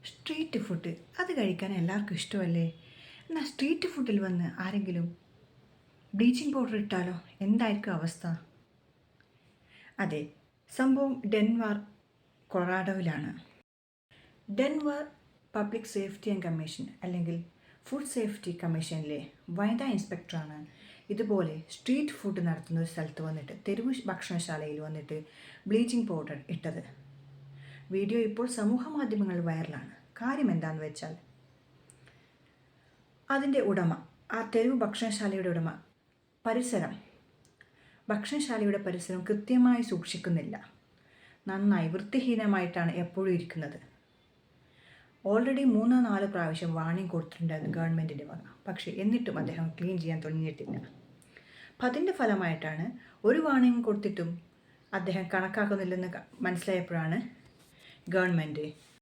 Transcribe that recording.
Street food അത് കഴിക്കാൻ എല്ലാവർക്കും ഇഷ്ടമല്ലേ? എന്നാൽ സ്ട്രീറ്റ് ഫുഡിൽ വന്ന് ആരെങ്കിലും ബ്ലീച്ചിങ് പൗഡർ ഇട്ടാലോ എന്തായിരിക്കും അവസ്ഥ? അതെ, സംഭവം ഡെൻവർ കൊളറാഡോയിലാണ്. Denver public safety and commission അല്ലെങ്കിൽ ഫുഡ് സേഫ്റ്റി കമ്മീഷനിലെ വനിതാ ഇൻസ്പെക്ടറാണ് ഇതുപോലെ സ്ട്രീറ്റ് ഫുഡ് നടത്തുന്ന ഒരു സ്ഥലത്ത് വന്നിട്ട് തെരുവ് ഭക്ഷണശാലയിൽ വന്നിട്ട് ബ്ലീച്ചിങ് പൗഡർ ഇട്ടത്. വീഡിയോ ഇപ്പോൾ സമൂഹ മാധ്യമങ്ങളിൽ വൈറലാണ്. കാര്യം എന്താണെന്ന് വെച്ചാൽ അതിൻ്റെ ഉടമ, ആ തെരുവ് ഭക്ഷണശാലയുടെ ഉടമ ഭക്ഷണശാലയുടെ പരിസരം കൃത്യമായി സൂക്ഷിക്കുന്നില്ല. നന്നായി വൃത്തിഹീനമായിട്ടാണ് എപ്പോഴും ഇരിക്കുന്നത്. ഓൾറെഡി 3-4 പ്രാവശ്യം വാണിംഗ് കൊടുത്തിട്ടുണ്ടായിരുന്നു ഗവൺമെൻറ്റിൻ്റെ വക. പക്ഷേ എന്നിട്ടും അദ്ദേഹം ക്ലീൻ ചെയ്യാൻ തുടങ്ങിയിട്ടില്ല. അപ്പം അതിൻ്റെ ഫലമായിട്ടാണ് ഒരു വാണിംഗ് കൊടുത്തിട്ടും അദ്ദേഹം കണക്കാക്കുന്നില്ലെന്ന് മനസ്സിലായപ്പോഴാണ് ഗവൺമെൻറ്